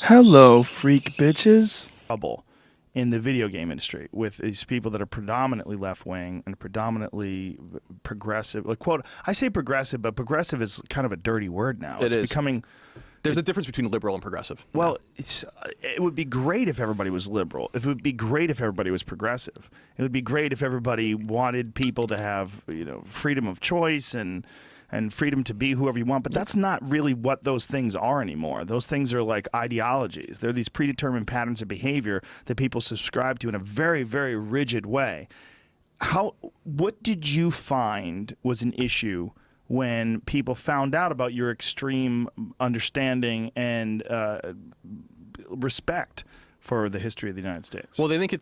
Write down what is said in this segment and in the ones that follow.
Hello, freak bitches. Trouble in the video game industry with these people that are predominantly left wing and predominantly progressive. Like, quote, I say progressive, but progressive is kind of a dirty word now. It It's is. becoming. There's a difference between liberal and progressive. Well, it would be great if everybody was liberal. It would be great if everybody was progressive. It would be great if everybody wanted people to have, freedom of choice and freedom to be whoever you want. But that's not really what those things are anymore. Those things are like ideologies. They're these predetermined patterns of behavior that people subscribe to in a very, very rigid way. What did you find was an issue when people found out about your extreme understanding and respect for the history of the United States? Well, they think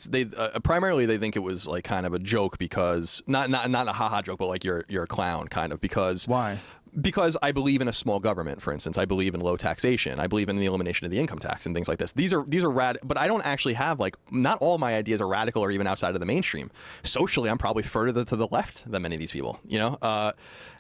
primarily they think it was like kind of a joke because not a haha joke, but like you're a clown kind of because Why? Because I believe in a small government, for instance. I believe in low taxation. I believe in the elimination of the income tax and things like this. These are but I don't actually have not all my ideas are radical or even outside of the mainstream. Socially, I'm probably further to the left than many of these people.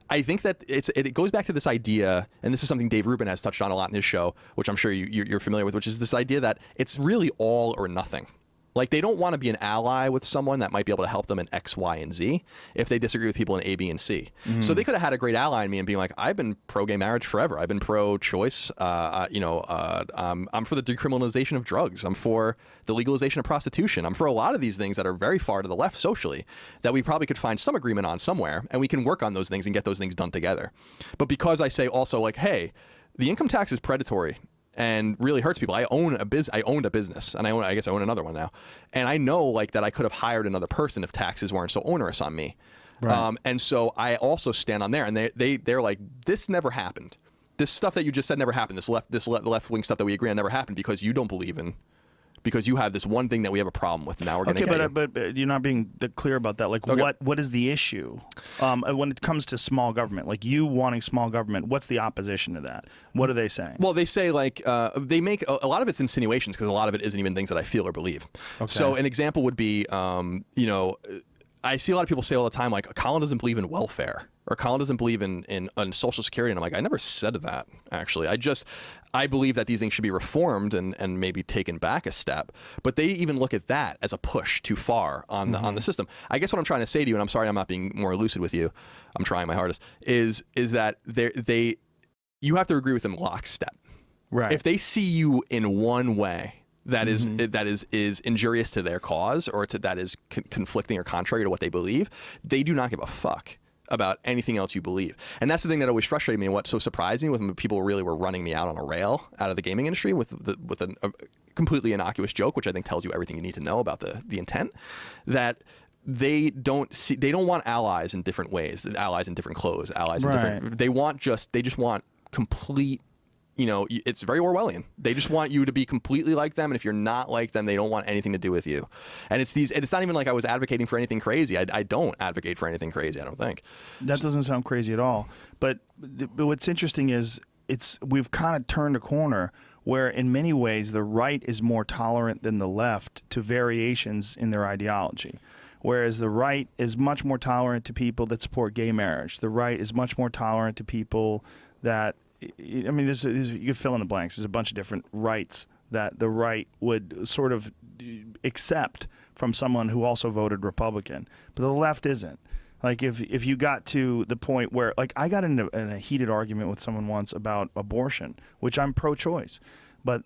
I think that it goes back to this idea, and this is something Dave Rubin has touched on a lot in his show, which I'm sure you're familiar with, which is this idea that it's really all or nothing. Like, they don't want to be an ally with someone that might be able to help them in X, Y, and Z if they disagree with people in A, B, and C. Mm-hmm. So they could have had a great ally in me and being like, I've been pro-gay marriage forever. I've been pro-choice. I'm for the decriminalization of drugs. I'm for the legalization of prostitution. I'm for a lot of these things that are very far to the left socially that we probably could find some agreement on somewhere, and we can work on those things and get those things done together. But because I say also, like, hey, the income tax is predatory and really hurts people. I owned a business, and I guess I own another one now. And I know like that I could have hired another person if taxes weren't so onerous on me. Right. And so I also stand on there, and they're like, this never happened. This stuff that you just said never happened. The left wing stuff that we agree on never happened because you don't believe in. Because you have this one thing that we have a problem with. Now we're going to get you. But you're not being clear about that. Like, okay. What is the issue when it comes to small government? Like, you wanting small government, what's the opposition to that? What are they saying? Well, they say like they make a lot of it's insinuations because a lot of it isn't even things that I feel or believe. Okay. So an example would be, I see a lot of people say all the time like, Colin doesn't believe in welfare. Or Colin doesn't believe in Social Security. And I'm like, I never said that, actually. I believe that these things should be reformed and maybe taken back a step. But they even look at that as a push too far on the system. I guess what I'm trying to say to you, and I'm sorry I'm not being more lucid with you, I'm trying my hardest, is that you have to agree with them lockstep. Right. If they see you in one way that is injurious to their cause or that is conflicting or contrary to what they believe, they do not give a fuck about anything else you believe. And that's the thing that always frustrated me and what so surprised me when people really were running me out on a rail out of the gaming industry with a completely innocuous joke, which I think tells you everything you need to know about the intent, that they don't want allies in different ways, allies in different clothes, allies in different, they just want complete, it's very Orwellian. They just want you to be completely like them, and if you're not like them, they don't want anything to do with you. And it's not even like I was advocating for anything crazy. I don't advocate for anything crazy, I don't think. That doesn't sound crazy at all. But what's interesting is we've kind of turned a corner where in many ways the right is more tolerant than the left to variations in their ideology. Whereas the right is much more tolerant to people that support gay marriage. The right is much more tolerant to people that, I mean, you can fill in the blanks. There's a bunch of different rights that the right would sort of accept from someone who also voted Republican, but the left isn't. Like, if you got to the point where, like, I got in a heated argument with someone once about abortion, which I'm pro-choice, but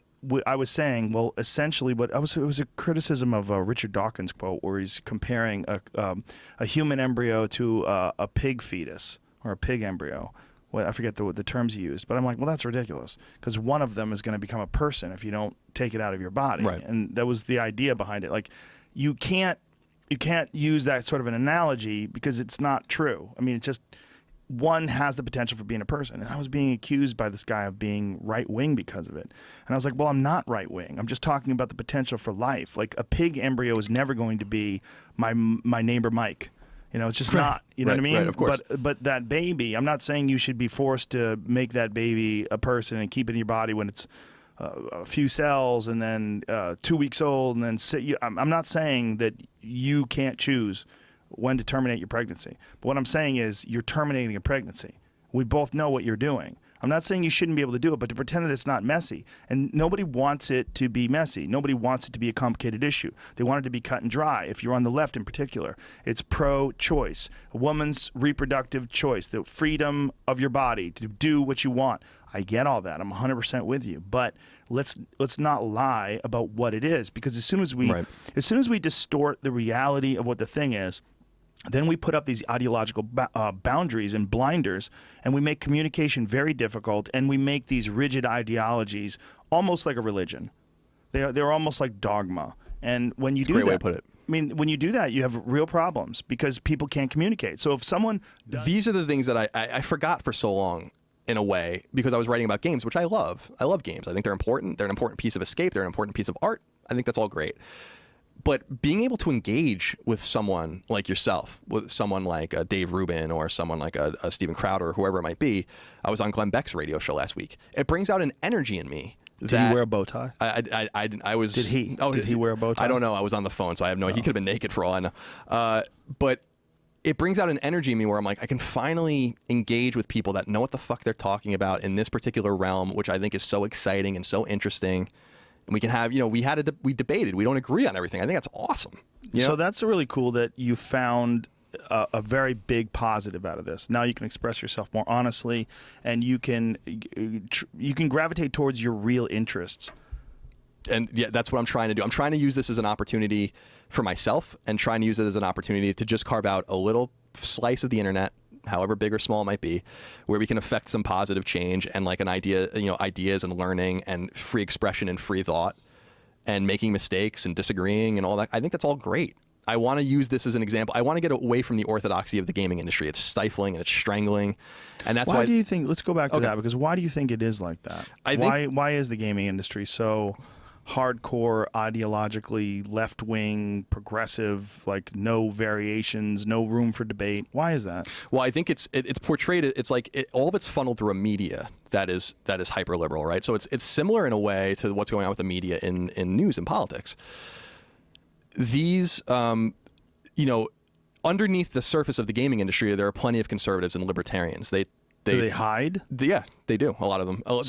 I was saying, well, essentially, it was a criticism of a Richard Dawkins quote where he's comparing a human embryo to a pig fetus or a pig embryo. Well, I forget the terms he used, but I'm like, well, that's ridiculous because one of them is going to become a person if you don't take it out of your body. Right. And that was the idea behind it. Like, you can't use that sort of an analogy because it's not true. I mean, it's just one has the potential for being a person. And I was being accused by this guy of being right-wing because of it. And I was like, well, I'm not right-wing. I'm just talking about the potential for life. Like, a pig embryo is never going to be my neighbor Mike. It's just not. You know what I mean? Right, of course. But that baby, I'm not saying you should be forced to make that baby a person and keep it in your body when it's a few cells and then 2 weeks old and then I'm not saying that you can't choose when to terminate your pregnancy. But what I'm saying is you're terminating a pregnancy. We both know what you're doing. I'm not saying you shouldn't be able to do it, but to pretend that it's not messy. And nobody wants it to be messy. Nobody wants it to be a complicated issue. They want it to be cut and dry. If you're on the left in particular, it's pro-choice, a woman's reproductive choice, the freedom of your body to do what you want. I get all that. I'm 100% with you. But let's not lie about what it is, because as soon as we distort the reality of what the thing is, then we put up these ideological boundaries and blinders, and we make communication very difficult, and we make these rigid ideologies almost like a religion. They're almost like dogma. And when you do that, great way to put it. I mean, when you do that, you have real problems because people can't communicate. So if someone these are the things that I forgot for so long, in a way, because I was writing about games, which I love. I love games. I think they're important. They're an important piece of escape. They're an important piece of art. I think that's all great. But being able to engage with someone like yourself, with someone like Dave Rubin or someone like a Steven Crowder or whoever it might be, I was on Glenn Beck's radio show last week. It brings out an energy in me. Did he wear a bow tie? I was. Did he? Oh, did he wear a bow tie? I don't know. I was on the phone, so I have no. He could have been naked for all I know. But it brings out an energy in me where I'm like, I can finally engage with people that know what the fuck they're talking about in this particular realm, which I think is so exciting and so interesting. And we can have, we debated. We don't agree on everything. I think that's awesome. So that's really cool that you found a very big positive out of this. Now you can express yourself more honestly, and you can gravitate towards your real interests. And yeah, that's what I'm trying to do. I'm trying to use this as an opportunity for myself, and trying to use it as an opportunity to just carve out a little slice of the internet, however big or small it might be, where we can affect some positive change and like an idea, ideas and learning and free expression and free thought and making mistakes and disagreeing and all that. I think that's all great. I want to use this as an example. I want to get away from the orthodoxy of the gaming industry. It's stifling and it's strangling. And that's why do you think, let's go back to that, because why do you think it is like that? Why is the gaming industry so hardcore, ideologically left-wing, progressive, like no variations, no room for debate? Why is that? Well, I think it's portrayed. It's like all of it's funneled through a media that is hyper liberal, right? So it's similar in a way to what's going on with the media in news and politics. These, underneath the surface of the gaming industry, there are plenty of conservatives and libertarians. Do they hide? Yeah, they do. A lot of them. I'm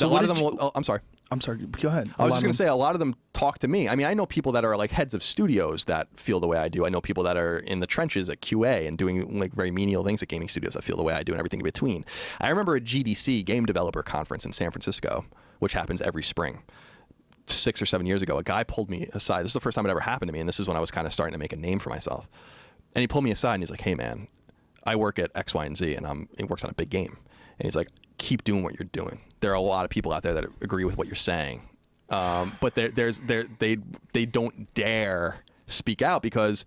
sorry. I'm sorry. Go ahead. I was just going to say, a lot of them talk to me. I mean, I know people that are like heads of studios that feel the way I do. I know people that are in the trenches at QA and doing like very menial things at gaming studios that feel the way I do, and everything in between. I remember a GDC, Game Developer Conference in San Francisco, which happens every spring. 6 or 7 years ago, a guy pulled me aside. This is the first time it ever happened to me, and this is when I was kind of starting to make a name for myself. And he pulled me aside and he's like, "Hey man, I work at X, Y, and Z, and he works on a big game." And he's like, "Keep doing what you're doing. There are a lot of people out there that agree with what you're saying, but they don't dare speak out because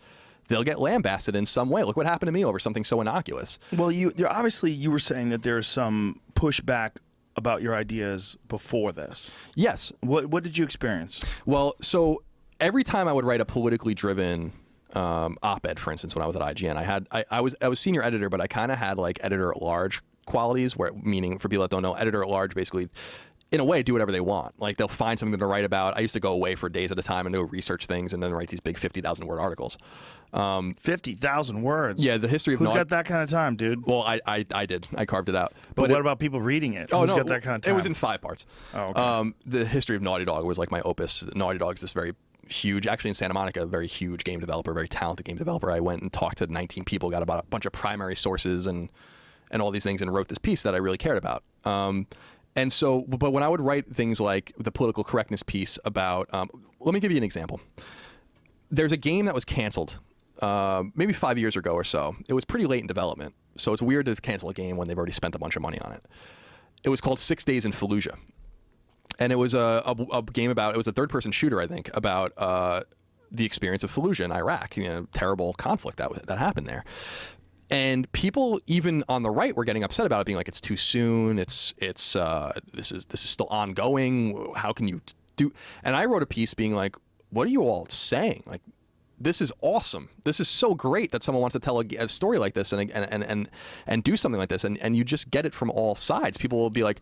they'll get lambasted in some way. Look what happened to me over something so innocuous." Well, you were saying that there's some pushback about your ideas before this. Yes. What did you experience? Well, so every time I would write a politically driven op-ed, for instance, when I was at IGN, I was senior editor, but I kind of had like editor at large qualities, meaning for people that don't know, editor at large basically, in a way, do whatever they want. Like they'll find something to write about. I used to go away for days at a time and go research things and then write these big 50,000 word articles. 50,000 words? Yeah, the history of Who's got that kind of time, dude? Well, I did. I carved it out. But what about people reading it? Oh, Who's no, got that kind of time? It was in 5 parts. Oh, okay. The history of Naughty Dog was like my opus. Naughty Dog is this very huge, actually in Santa Monica, a very huge game developer, very talented game developer. I went and talked to 19 people, got about a bunch of primary sources and all these things, and wrote this piece that I really cared about. And so, but when I would write things like the political correctness piece about, let me give you an example. There's a game that was canceled maybe 5 years ago or so. It was pretty late in development, so it's weird to cancel a game when they've already spent a bunch of money on it. It was called 6 Days in Fallujah. And it was a game about, it was a third-person shooter, I think, about the experience of Fallujah in Iraq, terrible conflict that happened there. And people, even on the right, were getting upset about it, being like, "It's too soon. This is still ongoing. How can you do?" And I wrote a piece being like, "What are you all saying? Like, this is awesome. This is so great that someone wants to tell a story like this and do something like this, and you just get it from all sides." People will be like,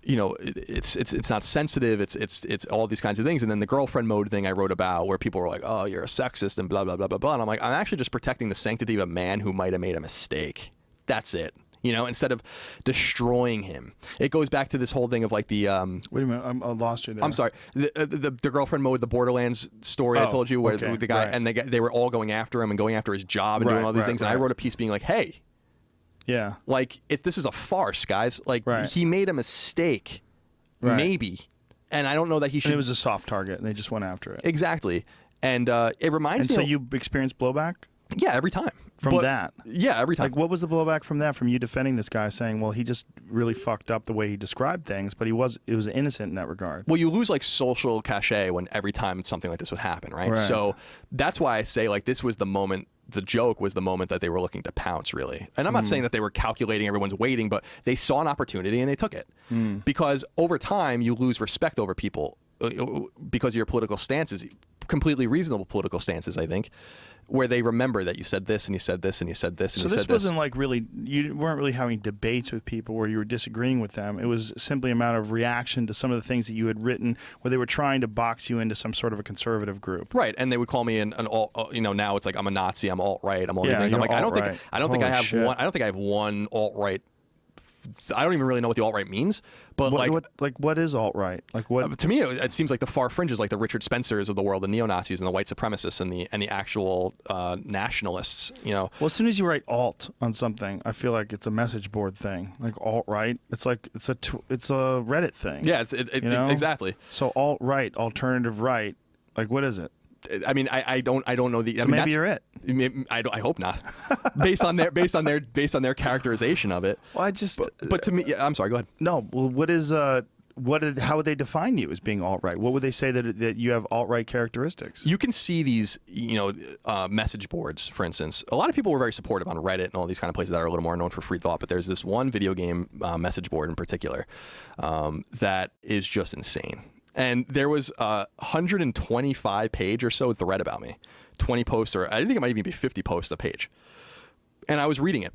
it's not sensitive. It's all these kinds of things. And then the girlfriend mode thing I wrote about, where people were like, "Oh, you're a sexist," and blah blah blah blah blah. And I'm like, I'm actually just protecting the sanctity of a man who might have made a mistake. That's it. instead of destroying him. It goes back to this whole thing of like the Wait a minute, I lost you there. I'm sorry. The girlfriend mode, the Borderlands story I told you, where the guy and they were all going after him and going after his job and doing all these things. And I wrote a piece being like, hey, like if this is a farce, guys, like he made a mistake, maybe, and I don't know that he should. And it was a soft target, and they just went after it. Exactly, and it reminds me. And so you experienced blowback? Yeah, every time. From that? Yeah, every time. Like, what was the blowback from that? From you defending this guy, saying, well, he just really fucked up the way he described things, but it was innocent in that regard. Well, you lose, like, social cachet when every time something like this would happen, right? So that's why I say, like, this was the moment, the joke was the moment that they were looking to pounce, really. And I'm not saying that they were calculating everyone's waiting, but they saw an opportunity and they took it. Because over time, you lose respect over people because of your political stances, completely reasonable political stances, I think, where they remember that you said this and you said this and you said this and you said this. So this wasn't like really, you weren't really having debates with people where you were disagreeing with them. It was simply a matter of reaction to some of the things that you had written where they were trying to box you into some sort of a conservative group. Right, and they would call me an alt, now it's like I'm a Nazi, I'm alt-right, I'm all these things. I'm like, I don't think I have one alt-right. I don't even really know what the alt-right means, but what is alt-right? Like what? To me, it seems like the far fringes, like the Richard Spencers of the world, the neo-Nazis and the white supremacists and the actual nationalists. Well, as soon as you write alt on something, I feel like it's a message board thing. Like alt-right, it's like it's a Reddit thing. Yeah, exactly. So alt-right, alternative right, like what is it? I mean, I don't know the. So I mean, maybe you're it. I hope not. based on their characterization of it. Well, But to me, I'm sorry. Go ahead. No. Well, how would they define you as being alt-right? What would they say that you have alt-right characteristics? You can see these, message boards, for instance. A lot of people were very supportive on Reddit and all these kind of places that are a little more known for free thought. But there's this one video game message board in particular that is just insane. And there was a 125 page or so thread about me, 20 posts, or I think it might even be 50 posts a page. And I was reading it,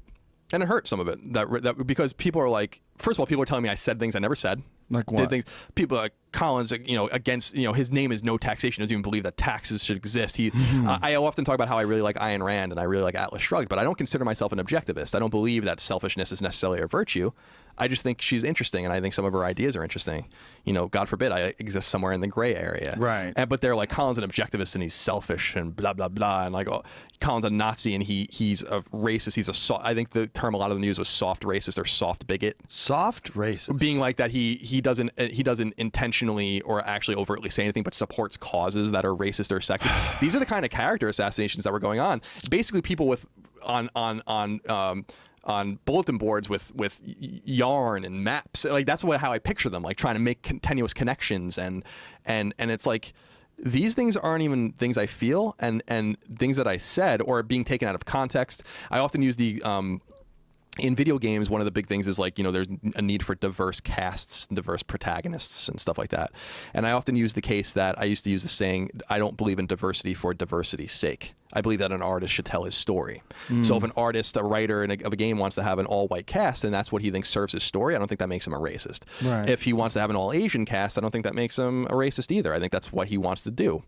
and it hurt some of it. That because people are like, first of all, people are telling me I said things I never said. Like what? Did things. People like Colin's, against, his name is no taxation. Doesn't even believe that taxes should exist. I often talk about how I really like Ayn Rand and I really like Atlas Shrugged, but I don't consider myself an objectivist. I don't believe that selfishness is necessarily a virtue. I just think she's interesting, and I think some of her ideas are interesting. God forbid I exist somewhere in the gray area. Right. But they're like, Colin's an objectivist and he's selfish and blah blah blah, and like, Colin's a Nazi and he's a racist. I think the term a lot of the news was soft racist or soft bigot. Soft racist. Being like that he doesn't intentionally or actually overtly say anything, but supports causes that are racist or sexist. These are the kind of character assassinations that were going on. Basically, people with on bulletin boards with yarn and maps, like that's how I picture them, like trying to make continuous connections and it's like these things aren't even things I feel and things that I said or being taken out of context. I often use the in video games, one of the big things is like, there's a need for diverse casts, diverse protagonists and stuff like that. And I often use the case that I used to use the saying, I don't believe in diversity for diversity's sake. I believe that an artist should tell his story. So if an artist, a writer of a game wants to have an all-white cast and that's what he thinks serves his story, I don't think that makes him a racist. Right. If he wants to have an all-Asian cast, I don't think that makes him a racist either. I think that's what he wants to do.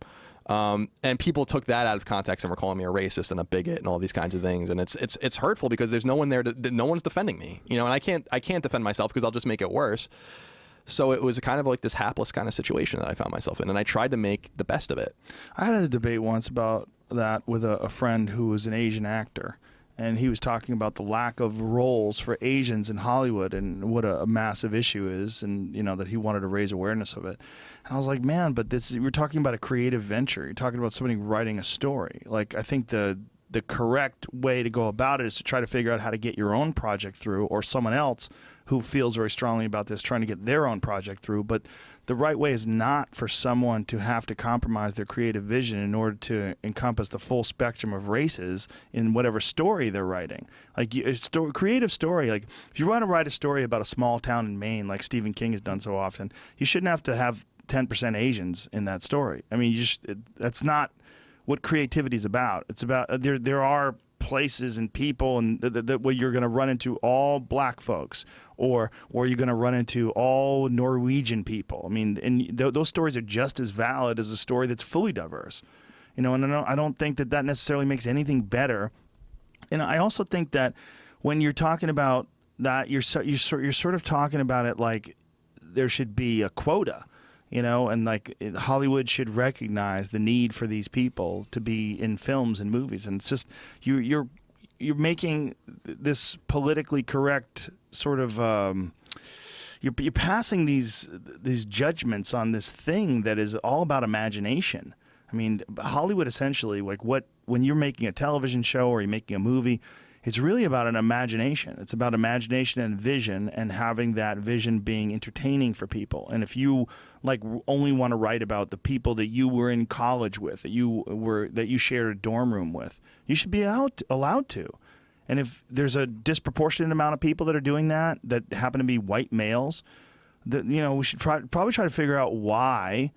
And people took that out of context and were calling me a racist and a bigot and all these kinds of things, and it's hurtful because there's no one there no one's defending me, and I can't defend myself because I'll just make it worse. So it was kind of like this hapless kind of situation that I found myself in, and I tried to make the best of it. I had a debate once about that with a friend who was an Asian actor, and he was talking about the lack of roles for Asians in Hollywood and what a massive issue is, and that he wanted to raise awareness of it. And I was like, man, but we're talking about a creative venture. You're talking about somebody writing a story. Like, I think the correct way to go about it is to try to figure out how to get your own project through, or someone else who feels very strongly about this trying to get their own project through. But the right way is not for someone to have to compromise their creative vision in order to encompass the full spectrum of races in whatever story they're writing. Like creative story, like if you want to write a story about a small town in Maine, like Stephen King has done so often, you shouldn't have to have 10% Asians in that story. I mean, that's not what creativity is about. It's about there are places and people and where you're going to run into all black folks, or you're going to run into all Norwegian people. I mean, and those stories are just as valid as a story that's fully diverse. And I don't think that necessarily makes anything better. And I also think that when you're talking about that, you're sort of talking about it like there should be a quota, you know, and like Hollywood should recognize the need for these people to be in films and movies, and it's just you're making this politically correct sort of you're passing these judgments on this thing that is all about imagination. I mean, Hollywood essentially, like when you're making a television show or you're making a movie, it's really about an imagination. It's about imagination and vision, and having that vision being entertaining for people. And if you like only want to write about the people that you were in college with, that you shared a dorm room with, you should be allowed to. And if there's a disproportionate amount of people that are doing that happen to be white males, that, you know, we should probably try to figure out why.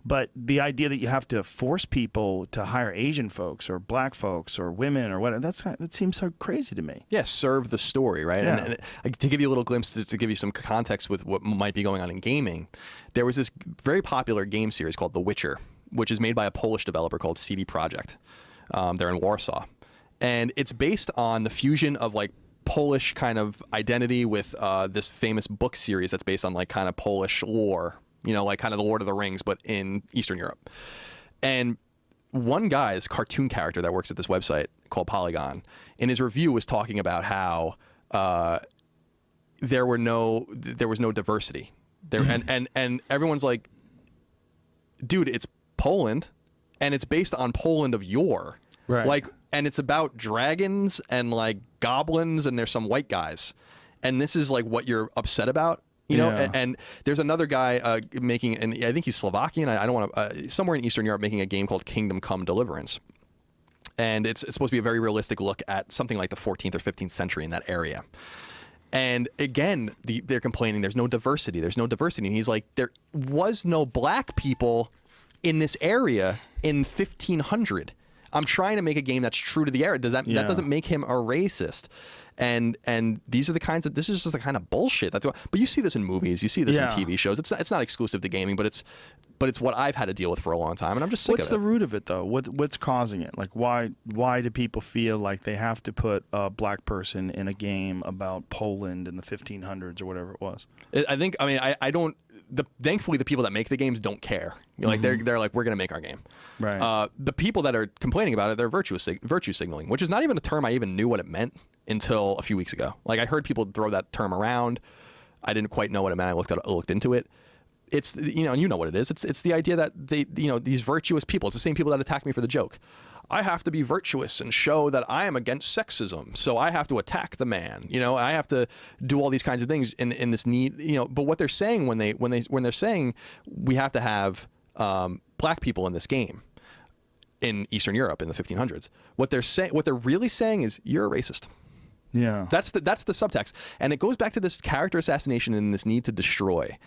But the idea that you have to force people to hire Asian folks or black folks or women or whatever, that seems so crazy to me. Yeah, serve the story, right? Yeah. And to give you a little glimpse, to give you some context with what might be going on in gaming, there was this very popular game series called The Witcher, which is made by a Polish developer called CD Projekt. They're in Warsaw. And it's based on the fusion of like Polish kind of identity with this famous book series that's based on like kind of Polish lore, you know, like kind of the Lord of the Rings, but in Eastern Europe. And one guy, this cartoon character that works at this website called Polygon, in his review was talking about how there was no diversity there, and everyone's like, dude, it's Poland, and it's based on Poland of yore, right? Like, and it's about dragons and like goblins, and there's some white guys, and this is like what you're upset about. You know, Yeah. and there's another guy making, and I think he's Slovakian. I don't want to, somewhere in Eastern Europe, making a game called Kingdom Come Deliverance. And it's supposed to be a very realistic look at something like the 14th or 15th century in that area. And again, they're complaining there's no diversity. There's no diversity. And he's like, there was no black people in this area in 1500. I'm trying to make a game that's true to the era. That doesn't make him a racist. And these are the kinds of, this is just the kind of bullshit that's going. But you see this in movies, you see this in TV shows. It's not exclusive to gaming, but it's what I've had to deal with for a long time, and I'm just sick of it. What's the root of it though? What's causing it? Like why do people feel like they have to put a black person in a game about Poland in the 1500s or whatever it was? I don't. Thankfully, the people that make the games don't care. You're like they're like, we're gonna make our game. Right. The people that are complaining about it, they're virtue signaling, which is not even a term I even knew what it meant until a few weeks ago. Like I heard people throw that term around. I didn't quite know what it meant. I looked into it. It's, you know, and you know what it is. It's the idea that they, you know, these virtuous people. It's the same people that attacked me for the joke. I have to be virtuous and show that I am against sexism, so I have to attack the man. You know, I have to do all these kinds of things in this need. You know, but what they're saying when they're saying we have to have black people in this game in Eastern Europe in the 1500s, what they're really saying is you're a racist. Yeah. That's the subtext, and it goes back to this character assassination and this need to destroy.